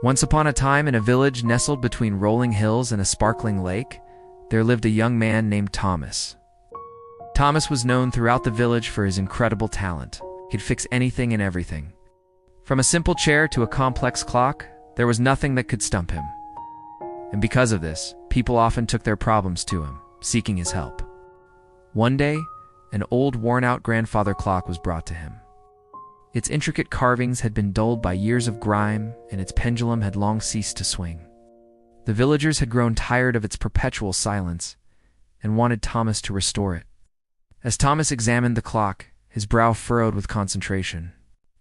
Once upon a time, in a village nestled between rolling hills and a sparkling lake, there lived a young man named Thomas. Thomas was known throughout the village for his incredible talent. He'd fix anything and everything. From a simple chair to a complex clock, there was nothing that could stump him. And because of this, people often took their problems to him, seeking his help. One day, an old worn-out grandfather clock was brought to him. Its intricate carvings had been dulled by years of grime, and its pendulum had long ceased to swing. The villagers had grown tired of its perpetual silence and wanted Thomas to restore it. As Thomas examined the clock, his brow furrowed with concentration.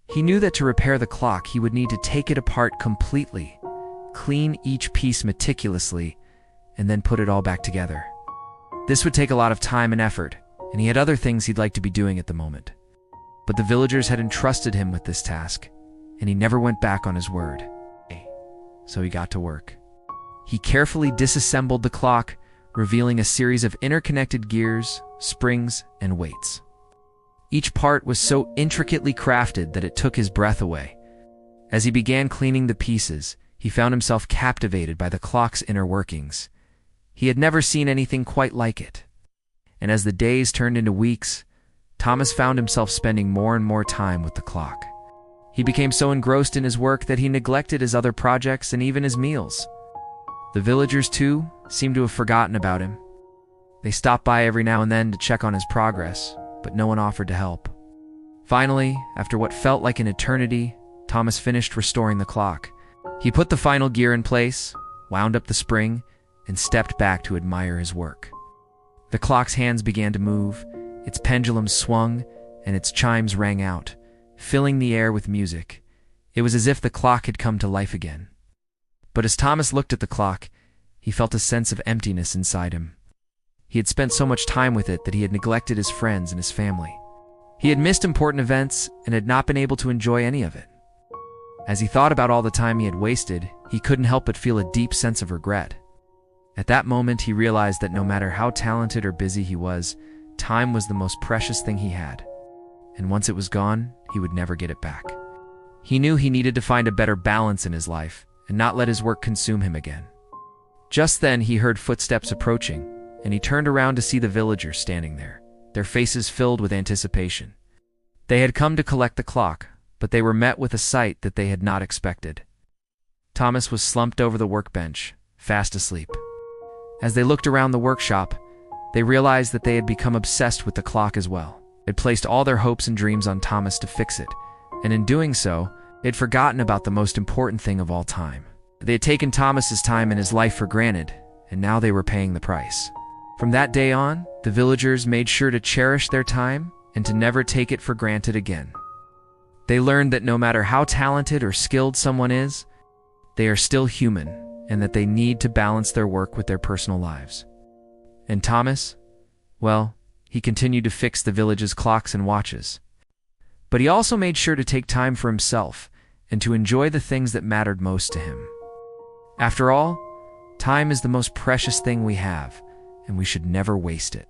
He knew that to repair the clock, he would need to take it apart completely, clean each piece meticulously, and then put it all back together. This would take a lot of time and effort, and he had other things he'd like to be doing at the moment. But the villagers had entrusted him with this task, and he never went back on his word. So he got to work. He carefully disassembled the clock, revealing a series of interconnected gears, springs, and weights. Each part was so intricately crafted that it took his breath away. As he began cleaning the pieces, he found himself captivated by the clock's inner workings. He had never seen anything quite like it. And as the days turned into weeks, Thomas found himself spending more and more time with the clock. He became so engrossed in his work that he neglected his other projects and even his meals. The villagers, too, seemed to have forgotten about him. They stopped by every now and then to check on his progress, but no one offered to help. Finally, after what felt like an eternity, Thomas finished restoring the clock. He put the final gear in place, wound up the spring, and stepped back to admire his work. The clock's hands began to move, its pendulum swung, and its chimes rang out, filling the air with music. It was as if the clock had come to life again. But as Thomas looked at the clock, he felt a sense of emptiness inside him. He had spent so much time with it that he had neglected his friends and his family. He had missed important events and had not been able to enjoy any of it. As he thought about all the time he had wasted, he couldn't help but feel a deep sense of regret. At that moment, he realized that no matter how talented or busy he was, time was the most precious thing he had. And once it was gone, he would never get it back. He knew he needed to find a better balance in his life and not let his work consume him again. Just then, he heard footsteps approaching, and he turned around to see the villagers standing there, their faces filled with anticipation. They had come to collect the clock, but they were met with a sight that they had not expected. Thomas was slumped over the workbench, fast asleep. As they looked around the workshop, they realized that they had become obsessed with the clock as well. They had placed all their hopes and dreams on Thomas to fix it, and in doing so, they had forgotten about the most important thing of all time. They had taken Thomas's time and his life for granted, and now they were paying the price. From that day on, the villagers made sure to cherish their time and to never take it for granted again. They learned that no matter how talented or skilled someone is, they are still human, and that they need to balance their work with their personal lives. And Thomas, well, he continued to fix the village's clocks and watches. But he also made sure to take time for himself and to enjoy the things that mattered most to him. After all, time is the most precious thing we have, and we should never waste it.